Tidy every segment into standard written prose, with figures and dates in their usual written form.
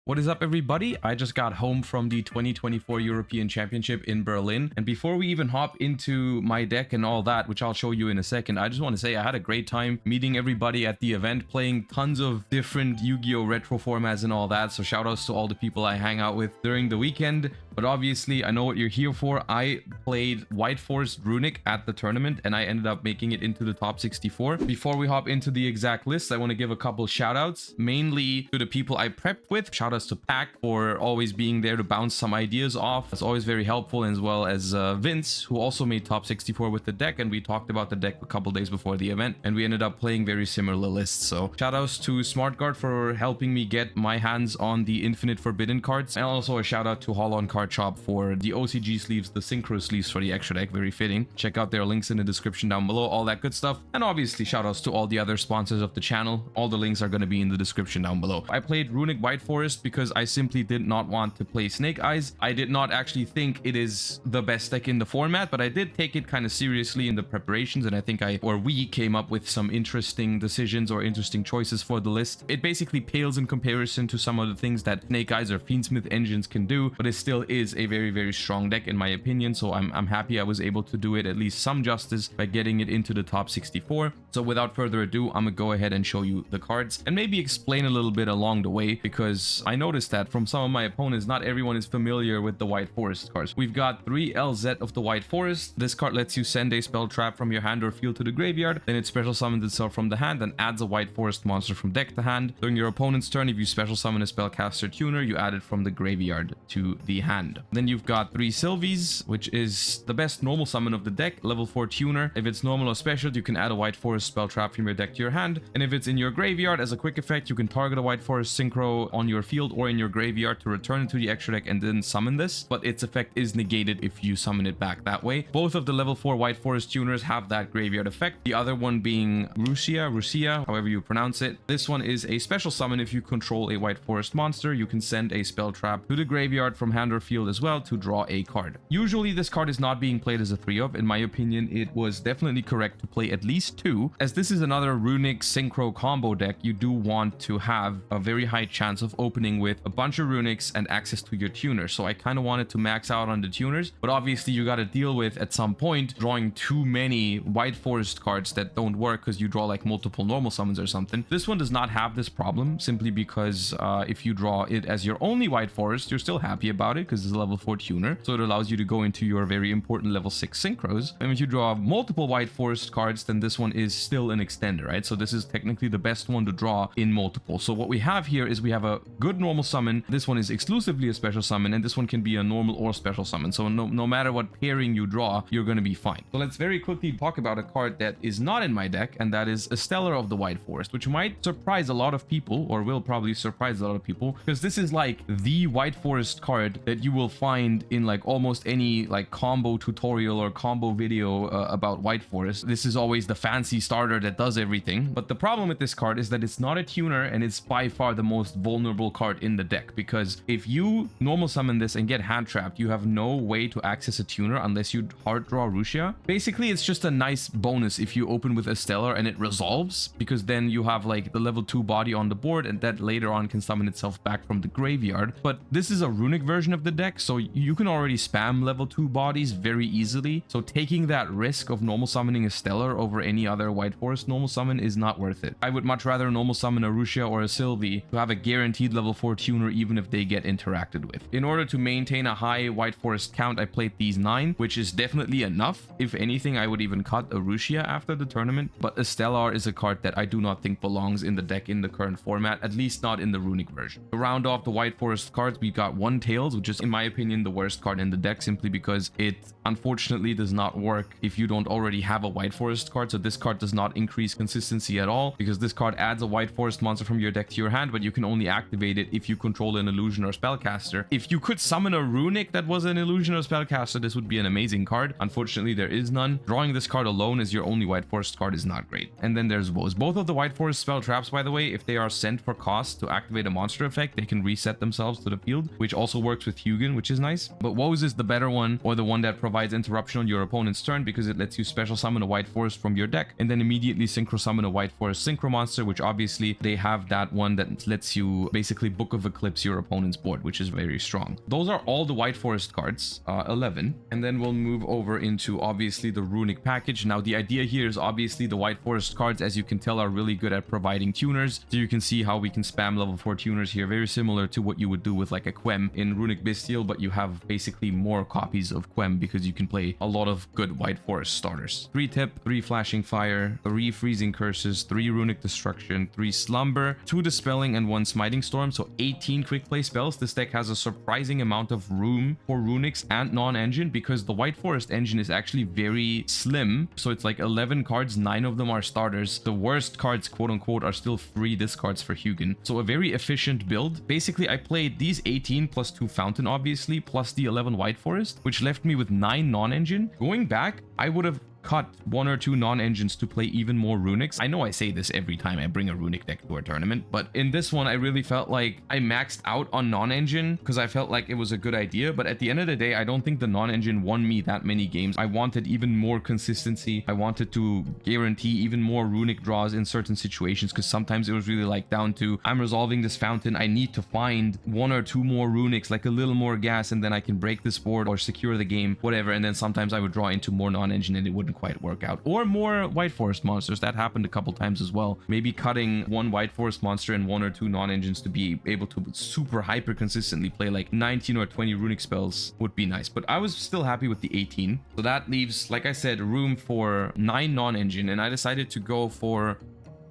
What is up, everybody? I just got home from the 2024 European Championship in Berlin, and before we even hop into my deck and all that, which I'll show you in a second, I just want to say I had a great time meeting everybody at the event, playing tons of different Yu-Gi-Oh retro formats and all that, so shout outs to all the people I hang out with during the weekend. But obviously, I know what you're here for. I played White Forest Runick at the tournament, and I ended up making it into the top 64. Before we hop into the exact list, I want to give a couple shout outs, mainly to the people I prepped with. Shout outs to Pack for always being there to bounce some ideas off. It's always very helpful, as well as Vince, who also made top 64 with the deck, and we talked about the deck a couple days before the event, and we ended up playing very similar lists. So shout outs to SmartGuard for helping me get my hands on the Infinite Forbidden cards, and also a shout out to Holon Card Shop for the OCG sleeves, the synchro sleeves for the extra deck. Very fitting. Check out their links in the description down below, all that good stuff. And obviously shout outs to all the other sponsors of the channel. All the links are going to be in the description down below. I played Runick White Forest because I simply did not want to play Snake Eyes. I did not actually think it is the best deck in the format, but I did take it kind of seriously in the preparations, and I think we came up with some interesting decisions or interesting choices for the list. It basically pales in comparison to some of the things that Snake Eyes or Fiendsmith engines can do, but it still is a very strong deck in my opinion, so I'm happy I was able to do it at least some justice by getting it into the top 64. So without further ado, I'm gonna go ahead and show you the cards and maybe explain a little bit along the way, because I noticed that from some of my opponents, not everyone is familiar with the White Forest cards. We've got 3 LZ of the White Forest. This card lets you send a spell trap from your hand or field to the graveyard, then it special summons itself from the hand and adds a White Forest monster from deck to hand. During your opponent's turn, if you special summon a spellcaster tuner, you add it from the graveyard to the hand. Then you've got 3 Sylvies, which is the best normal summon of the deck, level 4 tuner. If it's normal or special, you can add a White Forest spell trap from your deck to your hand, and if it's in your graveyard, as a quick effect, you can target a White Forest synchro on your field or in your graveyard to return it to the extra deck and then summon this, but its effect is negated if you summon it back that way. Both of the level 4 White Forest tuners have that graveyard effect, the other one being Rusia, however you pronounce it. This one is a special summon. If you control a White Forest monster, you can send a spell trap to the graveyard from hand or field as well to draw a card. Usually this card is not being played as a 3-of. In my opinion, it was definitely correct to play at least 2. As this is another Runick synchro combo deck, you do want to have a very high chance of opening with a bunch of Runicks and access to your tuners. So I kind of wanted to max out on the tuners, but obviously you got to deal with at some point drawing too many White Forest cards that don't work because you draw like multiple normal summons or something. This one does not have this problem, simply because if you draw it as your only White Forest, you're still happy about it because it's a level 4 tuner, so it allows you to go into your very important level 6 synchros. And if you draw multiple White Forest cards, then this one is still an extender, right? So this is technically the best one to draw in multiple. So what we have here is we have a good normal summon. This one is exclusively a special summon, and this one can be a normal or special summon. So no matter what pairing you draw, you're going to be fine. So let's very quickly talk about a card that is not in my deck, and that is a Stellar of the White Forest, which might surprise a lot of people, or will probably surprise a lot of people, because this is like the White Forest card that you will find in like almost any like combo tutorial or combo video about White Forest. This is always the fancy starter that does everything. But the problem with this card is that it's not a tuner, and it's by far the most vulnerable card in the deck, because if you normal summon this and get hand trapped, you have no way to access a tuner unless you hard draw Rusia. Basically, it's just a nice bonus if you open with a Stellar and it resolves, because then you have like the level 2 body on the board, and that later on can summon itself back from the graveyard. But this is a Runick version of the deck, so you can already spam level 2 bodies very easily. So taking that risk of normal summoning a Stellar over any other White Forest normal summon is not worth it. I would much rather normal summon a Rusia or a Sylvie to have a guaranteed level 4 tuner even if they get interacted with. In order to maintain a high White Forest count, I played these 9, which is definitely enough. If anything, I would even cut a Rusia after the tournament, but a Stellar is a card that I do not think belongs in the deck in the current format, at least not in the Runick version. To round off the White Forest cards, we got one Tails, which is in my opinion the worst card in the deck, simply because it unfortunately does not work if you don't already have a White Forest card. So this card does not increase consistency at all, because this card adds a White Forest monster from your deck to your hand, but you can only activate it if you control an illusion or spellcaster. If you could summon a Runick that was an illusion or spellcaster, this would be an amazing card. Unfortunately, there is none. Drawing this card alone as your only White Forest card is not great. And then there's Woes. Both of the White Forest spell traps, by the way, if they are sent for cost to activate a monster effect, they can reset themselves to the field, which also works with Yu Hugin, which is nice. But Woes is the better one, or the one that provides interruption on your opponent's turn, because it lets you special summon a White Forest from your deck and then immediately synchro summon a White Forest synchro monster, which obviously they have that one that lets you basically Book of Eclipse your opponent's board, which is very strong. Those are all the White Forest cards, 11. And then we'll move over into obviously the Runick package. Now the idea here is obviously the White Forest cards, as you can tell, are really good at providing tuners. So you can see how we can spam level 4 tuners here, very similar to what you would do with like a Quem in Runick Bestial, but you have basically more copies of Quem because you can play a lot of good White Forest starters. 3 Tip, 3 Flashing Fire, 3 Freezing Curses, 3 Runick Destruction, 3 Slumber, 2 Dispelling, and 1 Smiting Storm. So 18 quick play spells. This deck has a surprising amount of room for Runicks and non-engine because the White Forest engine is actually very slim. So it's like 11 cards, 9 of them are starters. The worst cards, quote unquote, are still free discards for Hugin. So a very efficient build. Basically, I played these 18 plus 2 Fountain, obviously, plus the 11 White Forest, which left me with 9 non-engine. Going back, I would have cut 1 or 2 non-engines to play even more Runicks. I know I say this every time I bring a Runick deck to a tournament, but in this one I really felt like I maxed out on non-engine because I felt like it was a good idea. But at the end of the day, I don't think the non-engine won me that many games. I wanted even more consistency. I wanted to guarantee even more Runick draws in certain situations, because sometimes it was really like down to, I'm resolving this Fountain, I need to find 1 or 2 more Runicks, like a little more gas, and then I can break this board or secure the game, whatever. And then sometimes I would draw into more non-engine and it wouldn't quite work out, or more White Forest monsters. That happened a couple times as well. Maybe cutting 1 White Forest monster and 1 or 2 non-engines to be able to super hyper consistently play like 19 or 20 Runick spells would be nice. But I was still happy with the 18. So that leaves, like I said, room for 9 non-engine, and I decided to go for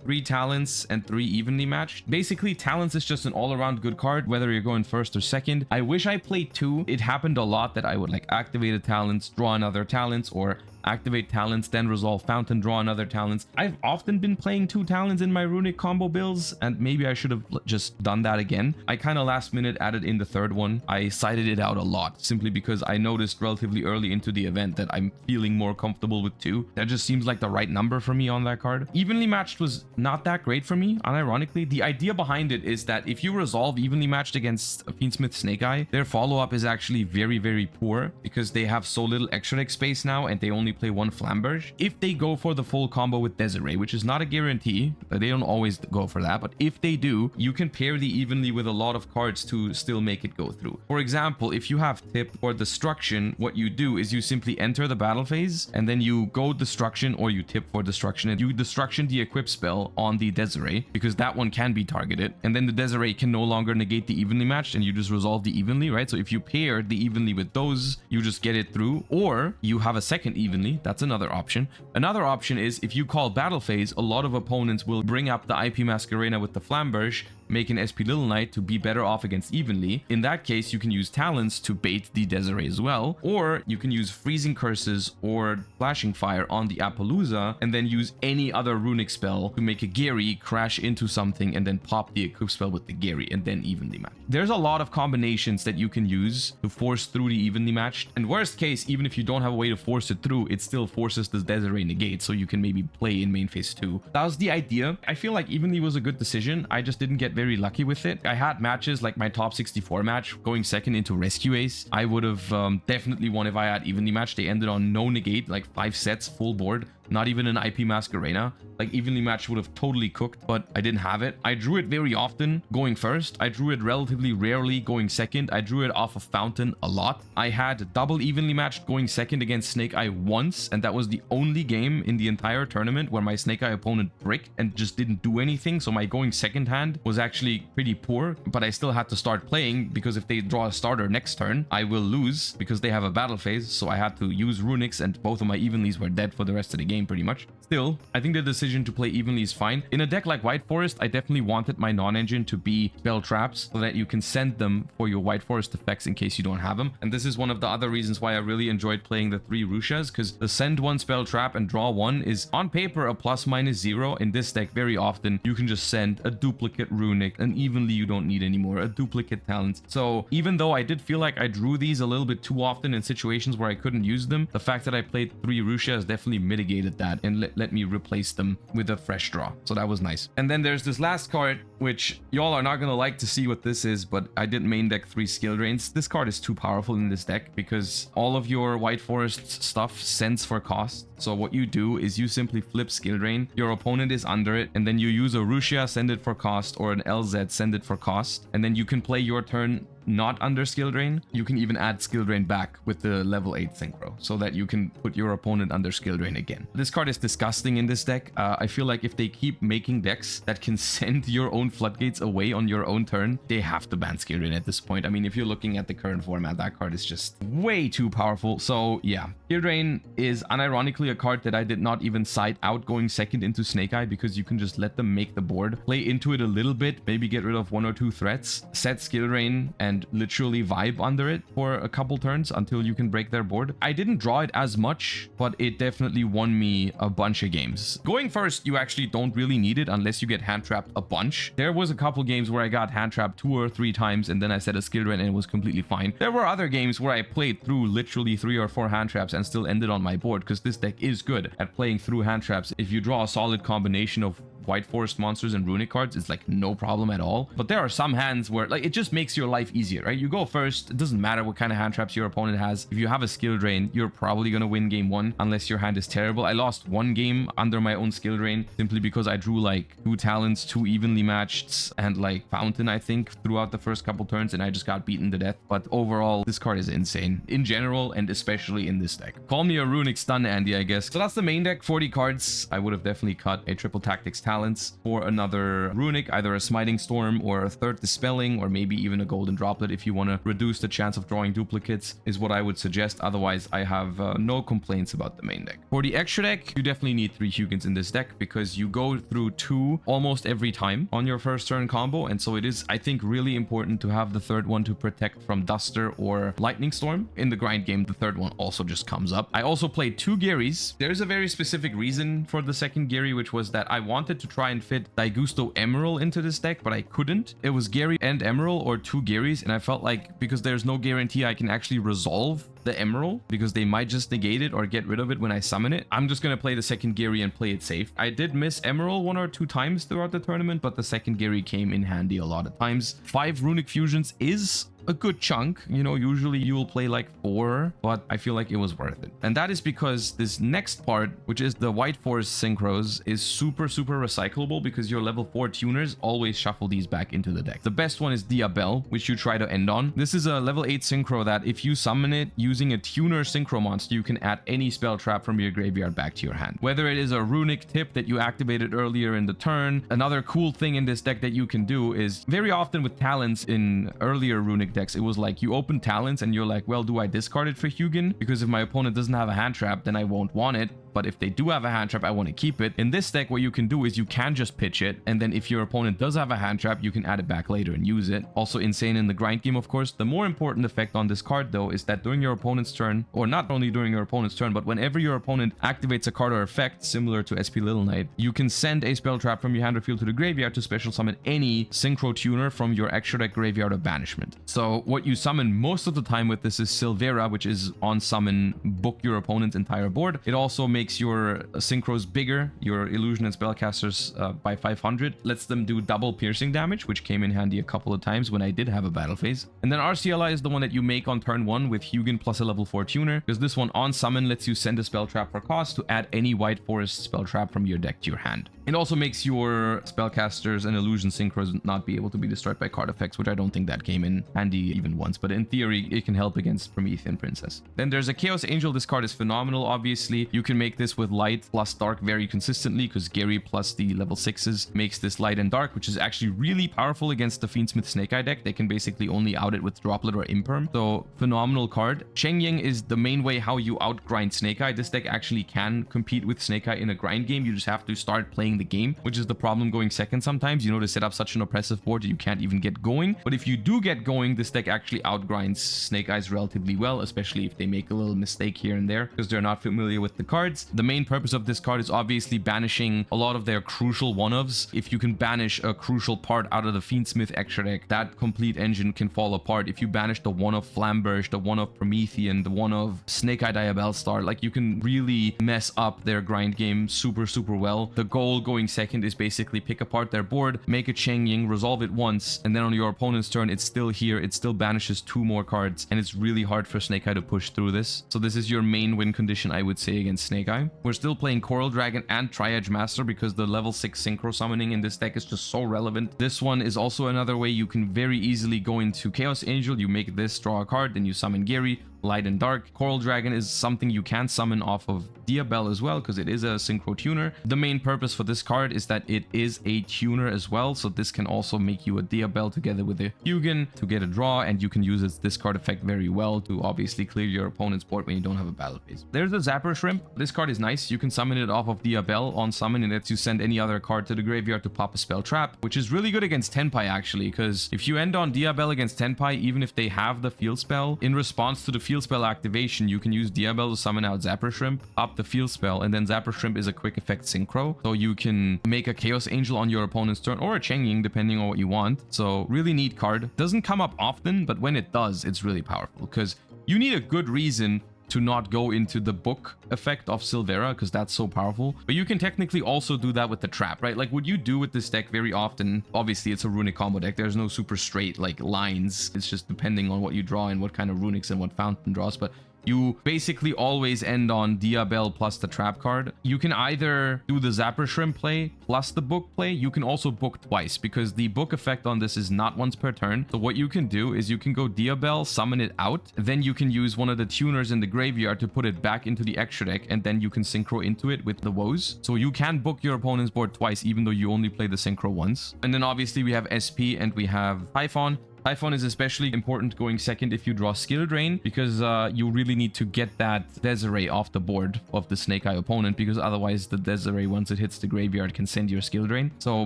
3 Talents and 3 Evenly Matched. Basically, Talents is just an all-around good card, whether you're going first or second. I wish I played 2. It happened a lot that I would like activate a Talents, draw another Talents, or activate Talents, then resolve Fountain, draw another Talents. I've often been playing 2 Talents in my Runick combo builds, and maybe I should have just done that again. I kind of last minute added in the 3rd one. I sided it out a lot simply because I noticed relatively early into the event that I'm feeling more comfortable with 2. That just seems like the right number for me on that card. Evenly Matched was not that great for me, unironically. The idea behind it is that if you resolve Evenly Matched against a Fiendsmith Snake Eye, their follow-up is actually very, very poor because they have so little extra deck space now and they only play 1 Flamberge. If they go for the full combo with Desiree, which is not a guarantee, they don't always go for that, but if they do, you can pair the Evenly with a lot of cards to still make it go through. For example, if you have Tip or Destruction, what you do is you simply enter the battle phase and then you go Destruction or you Tip for Destruction and you Destruction the equip spell on the Desiree, because that one can be targeted, and then the Desiree can no longer negate the Evenly Matched and you just resolve the Evenly, right? So if you pair the Evenly with those, you just get it through, or you have a second Evenly. That's another option. Another option is if you call battle phase, a lot of opponents will bring up the IP Masquerena with the Flamberge, make an SP Little Knight to be better off against Evenly. In that case, you can use Talents to bait the Desiree as well, or you can use Freezing Curses or Flashing Fire on the Appaloosa and then use any other Runick spell to make a Gary crash into something and then pop the equip spell with the Gary and then evenly match. There's a lot of combinations that you can use to force through the evenly matched, and worst case, even if you don't have a way to force it through, it still forces the Desiree negate, so you can maybe play in main phase 2. That was the idea. I feel like evenly was a good decision. I just didn't get very lucky with it. I had matches like my top 64 match going second into Rescue Ace. I would have definitely won if I had evenly matched. They ended on no negate, like 5 sets, full board. Not even an IP Masquerena. Like evenly matched would have totally cooked, but I didn't have it. I drew it very often going first. I drew it relatively rarely going second. I drew it off of Fountain a lot. I had double evenly matched going second against Snake Eye once, and that was the only game in the entire tournament where my Snake Eye opponent bricked and just didn't do anything. So my going second hand was actually pretty poor, but I still had to start playing because if they draw a starter next turn, I will lose because they have a battle phase. So I had to use Runicks, and both of my evenlies were dead for the rest of the game pretty much. Still, I think the decision to play evenly is fine. In a deck like White Forest, I definitely wanted my non-engine to be spell traps so that you can send them for your White Forest effects in case you don't have them. And this is one of the other reasons why I really enjoyed playing the 3 Rushas, because the send 1 spell trap and draw 1 is on paper a ±0. In this deck, very often you can just send a duplicate Runick, and evenly you don't need anymore, a duplicate Talents. So even though I did feel like I drew these a little bit too often in situations where I couldn't use them, the fact that I played 3 Rushas definitely mitigated deleted that and let me replace them with a fresh draw. So that was nice. And then there's this last card, which y'all are not gonna like to see what this is, but I did main deck 3 skill drains. This card is too powerful in this deck because all of your White Forest stuff sends for cost. So what you do is you simply flip skill drain, your opponent is under it, and then you use a Ruxia, send it for cost, or an LZ, send it for cost, and then you can play your turn not under skill drain. You can even add skill drain back with the level 8 synchro so that you can put your opponent under skill drain again. This card is disgusting in this deck. I feel like if they keep making decks that can send your own floodgates away on your own turn, they have to ban skill drain at this point. I mean, if you're looking at the current format, that card is just way too powerful. So yeah, skill drain is unironically a card that I did not even side out going second into Snake Eye, because you can just let them make the board, play into it a little bit, maybe get rid of 1 or 2 threats, set skill drain, and literally vibe under it for a couple turns until you can break their board. I didn't draw it as much, but it definitely won me a bunch of games. Going first, you actually don't really need it unless you get hand trapped a bunch. There was a couple games where I got hand trapped 2 or 3 times and then I set a skill drain and it was completely fine. There were other games where I played through literally 3 or 4 hand traps and still ended on my board, because this deck is good at playing through hand traps. If you draw a solid combination of White Forest monsters and Runick cards, it's like no problem at all. But there are some hands where like it just makes your life easier, right? You go first, it doesn't matter what kind of hand traps your opponent has. If you have a skill drain, you're probably gonna win game 1 unless your hand is terrible. I lost 1 game under my own skill drain simply because I drew like 2 talents, 2 evenly matched, and like Fountain, I think, throughout the first couple turns, and I just got beaten to death. But overall, this card is insane in general and especially in this deck. Call me a Runick stun Andy, I guess. So that's the main deck, 40 cards. I would have definitely cut a triple tactics talents for another Runick, either a Smiting Storm or a third Dispelling, or maybe even a Golden Droplet if you want to reduce the chance of drawing duplicates, is what I would suggest. Otherwise, I have no complaints about the main deck. For the extra deck, you definitely need 3 Hugins in this deck because you go through 2 almost every time on your first turn combo, and so it is, I think, really important to have the third one to protect from Duster or Lightning Storm. In the grind game, the third one also just comes up. I also played 2 Garys. There's a very specific reason for the second Gary, which was that I wanted to try and fit Daigusto Emerald into this deck, but I couldn't. It was Gary and Emerald or 2 Garys, and I felt like because there's no guarantee I can actually resolve the Emerald, because they might just negate it or get rid of it when I summon it, I'm just gonna play the second Gary and play it safe. I did miss Emerald 1 or 2 times throughout the tournament, but the second Gary came in handy a lot of times. 5 Runick Fusions is a good chunk. You know, usually you will play like 4, but I feel like it was worth it. And that is because this next part, which is the White Forest synchros, is super recyclable because your level 4 tuners always shuffle these back into the deck. The best one is Diabel, which you try to end on. This is a level 8 synchro that if you summon it using a tuner synchro monster, you can add any spell trap from your graveyard back to your hand. Whether it is a Runick tip that you activated earlier in the turn. Another cool thing in this deck that you can do is very often with talents in earlier Runick decks, it was like you open talents and you're like, well, do I discard it for Hugin? Because if my opponent doesn't have a hand trap, then I won't want it. But if they do have a hand trap, I want to keep it. In this deck, what you can do is you can just pitch it, and then if your opponent does have a hand trap, you can add it back later and use it. Also insane in the grind game, of course. The more important effect on this card, though, is that during your opponent's turn, or not only during your opponent's turn, but whenever your opponent activates a card or effect similar to SP Little Knight, you can send a spell trap from your hand or field to the graveyard to special summon any synchro tuner from your extra deck, graveyard, or banishment. So what you summon most of the time with this is Silvera, which is on summon, book your opponent's entire board. It also makes your synchros bigger, your illusion and spellcasters by 500, lets them do double piercing damage, which came in handy a couple of times when I did have a battle phase. And then RCLI is the one that you make on turn 1 with Hugin plus a level 4 tuner, because this one on summon lets you send a spell trap for cost to add any White Forest spell trap from your deck to your hand. It also makes your spellcasters and illusion synchros not be able to be destroyed by card effects, which I don't think that came in handy even once, but in theory it can help against Promethean Princess. Then there's a Chaos Angel. This card is phenomenal. Obviously you can make this with light plus dark very consistently, because Gary plus the level 6s makes this light and dark, which is actually really powerful against the Fiendsmith Snake Eye deck. They can basically only out it with Droplet or Imperm, so phenomenal card. Cheng Ying is the main way how you outgrind Snake Eye. This deck actually can compete with Snake Eye in a grind game. You just have to start playing playing the game, which is the problem going second sometimes. You know, to set up such an oppressive board, you can't even get going. But if you do get going, this deck actually outgrinds Snake Eyes relatively well, especially if they make a little mistake here and there because they're not familiar with the cards. The main purpose of this card is obviously banishing a lot of their crucial one-ofs. If you can banish a crucial part out of the Fiendsmith extra deck, that complete engine can fall apart. If you banish the one-of Flamberge, the one-of Promethean, the one-of Snake Eye Diabellstar, like you can really mess up their grind game super well. The goal going second is basically pick apart their board, make a Cheng Ying, resolve it once, and then on your opponent's turn it's still here, it still banishes 2 more cards, and it's really hard for Snake Eye to push through this. So this is your main win condition, I would say, against Snake Eye. We're still playing Coral Dragon and Triage Master because the level 6 synchro summoning in this deck is just so relevant. This one is also another way you can very easily go into Chaos Angel. You make this, draw a card, then you summon Gary, Light and Dark. Coral Dragon is something you can summon off of Diabell as well because it is a synchro tuner. The main purpose for this card is that it is a tuner as well, so this can also make you a Diabell together with a Hugin to get a draw, and you can use its discard effect very well to obviously clear your opponent's board when you don't have a battle phase. There's a Zapper Shrimp. This card is nice. You can summon it off of Diabell on summon, and lets you send any other card to the graveyard to pop a spell trap, which is really good against Tenpai actually, because if you end on Diabell against Tenpai, even if they have the field spell, in response to the field spell activation, you can use Diabell to summon out Zapper Shrimp, up the field spell, and then Zapper Shrimp is a quick effect synchro. So you can make a Chaos Angel on your opponent's turn, or a Cheng Ying, depending on what you want. So really neat card. Doesn't come up often, but when it does, it's really powerful because you need a good reason to not go into the book effect of Silvera because that's so powerful. But you can technically also do that with the trap, right? Like what you do with this deck very often, obviously it's a Runick combo deck. There's no super straight like lines. It's just depending on what you draw and what kind of Runicks and what fountain draws. But you basically always end on Diabell plus the trap card. You can either do the Zapper Shrimp play plus the book play. You can also book twice because the book effect on this is not once per turn. So what you can do is you can go Diabell, summon it out, then you can use one of the tuners in the graveyard to put it back into the extra deck, and then you can synchro into it with the woes. So you can book your opponent's board twice even though you only play the synchro once. And then obviously we have SP and we have Typhon. Typhon is especially important going second if you draw Skill Drain, because you really need to get that Desiree off the board of the Snake Eye opponent, because otherwise the Desiree, once it hits the graveyard, can send your Skill Drain. So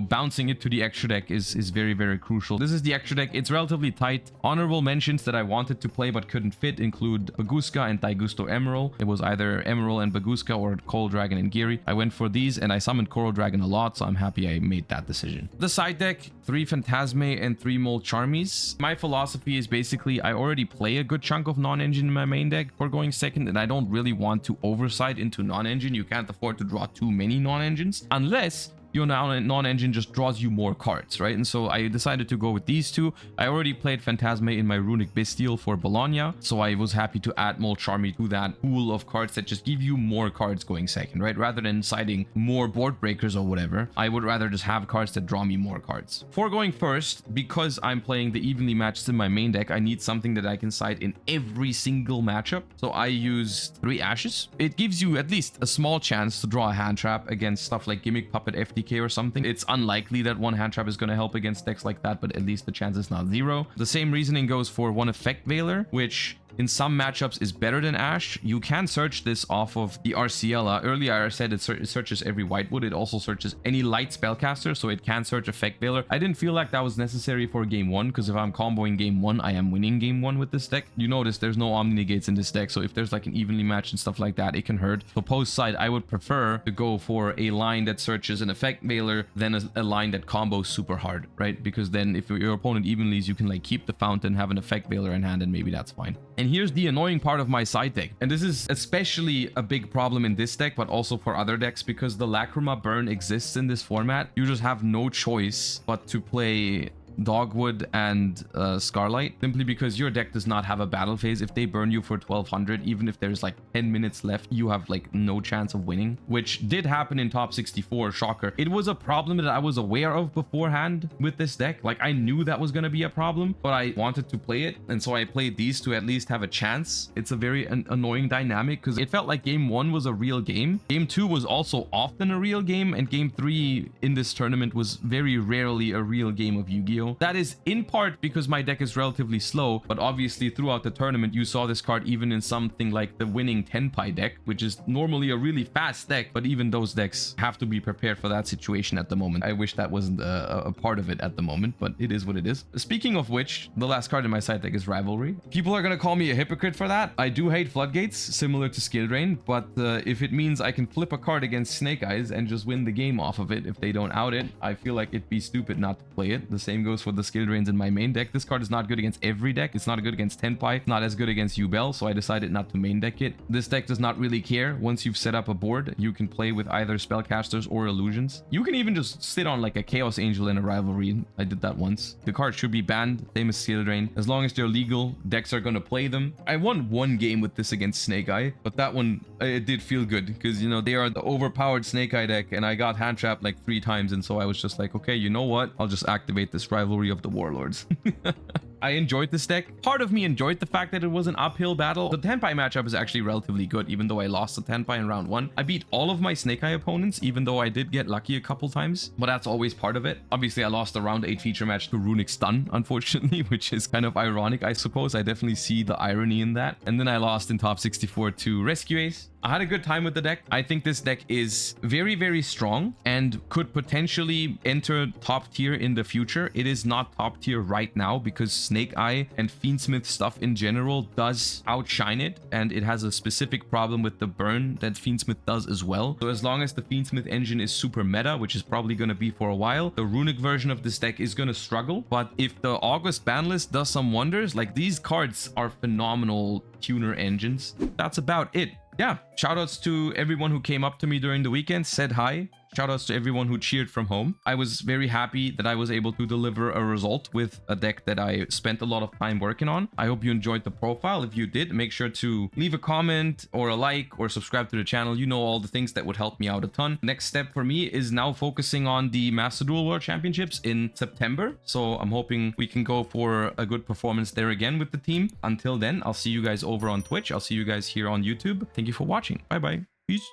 bouncing it to the extra deck is very crucial. This is the extra deck. It's relatively tight. Honorable mentions that I wanted to play but couldn't fit include Baguska and Daigusto Emerald. It was either Emerald and Baguska or Coral Dragon and Giri. I went for these and I summoned Coral Dragon a lot, so I'm happy I made that decision. The side deck, 3 Phantasme and 3 Mole Charmies. My philosophy is basically I already play a good chunk of non-engine in my main deck for going second, and I don't really want to oversight into non-engine. You can't afford to draw too many non-engines unless your non-engine just draws you more cards, right? And so I decided to go with these two. I already played Phantasme in my Runick Bestial for Bologna, so I was happy to add Mole Charmy to that pool of cards that just give you more cards going second, right? Rather than siding more board breakers or whatever, I would rather just have cards that draw me more cards. For going first, because I'm playing the evenly matched in my main deck, I need something that I can side in every single matchup. So I used 3 Ashes. It gives you at least a small chance to draw a hand trap against stuff like Gimmick Puppet FD or something. It's unlikely that one hand trap is going to help against decks like that, but at least the chance is not 0. The same reasoning goes for 1 Effect Veiler, which in some matchups is better than Ash. You can search this off of the Arciela. Earlier I said it searches every Whitewood. It also searches any light spellcaster, so it can search Effect Veiler. I didn't feel like that was necessary for game 1, because if I'm comboing game 1, I am winning game 1 with this deck. You notice there's no Omni Negates in this deck, so if there's like an evenly matched and stuff like that, it can hurt. So post side, I would prefer to go for a line that searches an Effect Veiler than a line that combos super hard, right? Because then if your opponent evenlies, you can like keep the fountain, have an Effect Veiler in hand, and maybe that's fine. And here's the annoying part of my side deck. And this is especially a big problem in this deck, but also for other decks, because the Lacrima burn exists in this format. You just have no choice but to play Dogwood and Scarlight, simply because your deck does not have a battle phase. If they burn you for 1200, even if there's like 10 minutes left, you have like no chance of winning, which did happen in top 64. Shocker. It was a problem that I was aware of beforehand with this deck. Like I knew that was going to be a problem, but I wanted to play it, and so I played these to at least have a chance. It's a very annoying dynamic because it felt like game 1 was a real game, game 2 was also often a real game, and game 3 in this tournament was very rarely a real game of Yu-Gi-Oh! Yu-Gi-Oh! That is in part because my deck is relatively slow, but obviously throughout the tournament you saw this card even in something like the winning Tenpai deck, which is normally a really fast deck, but even those decks have to be prepared for that situation at the moment. I wish that wasn't a part of it at the moment, but it is what it is. Speaking of which, the last card in my side deck is Rivalry. People are gonna call me a hypocrite for that. I do hate Floodgates, similar to Skill Drain, but if it means I can flip a card against Snake Eyes and just win the game off of it if they don't out it, I feel like it'd be stupid not to play it. The same goes for the Skill Drains in my main deck. This card is not good against every deck. It's not good against Tenpai, not as good against Yubel, so I decided not to main deck it. This deck does not really care. Once you've set up a board, you can play with either spellcasters or illusions. You can even just sit on like a Chaos Angel in a Rivalry. I did that once. The card should be banned, same as Skill Drain. As long as they're legal, decks are gonna play them. I won one game with this against Snake Eye, but that one, it did feel good because, you know, they are the overpowered Snake Eye deck and I got hand trapped like 3 times, and so I was just like, okay, you know what? I'll just activate this Rivalry of the Warlords. I enjoyed this deck. Part of me enjoyed the fact that it was an uphill battle. The Tenpai matchup is actually relatively good, even though I lost the Tenpai in round 1. I beat all of my Snake Eye opponents, even though I did get lucky a couple times, but that's always part of it. Obviously, I lost the round 8 feature match to Runick Stun, unfortunately, which is kind of ironic, I suppose. I definitely see the irony in that. And then I lost in top 64 to Rescue Ace. I had a good time with the deck. I think this deck is very, very strong and could potentially enter top tier in the future. It is not top tier right now because Snake Eye and Fiendsmith stuff in general does outshine it, and it has a specific problem with the burn that Fiendsmith does as well. So as long as the Fiendsmith engine is super meta, which is probably going to be for a while, the Runick version of this deck is going to struggle. But if the August ban list does some wonders, like these cards are phenomenal tuner engines. That's about it. Yeah, shoutouts to everyone who came up to me during the weekend, said hi. Shoutouts to everyone who cheered from home. I was very happy that I was able to deliver a result with a deck that I spent a lot of time working on. I hope you enjoyed the profile. If you did, make sure to leave a comment or a like or subscribe to the channel. You know, all the things that would help me out a ton. Next step for me is now focusing on the Master Duel World Championships in September. So I'm hoping we can go for a good performance there again with the team. Until then, I'll see you guys over on Twitch. I'll see you guys here on YouTube. Thank you for watching. Bye bye. Peace.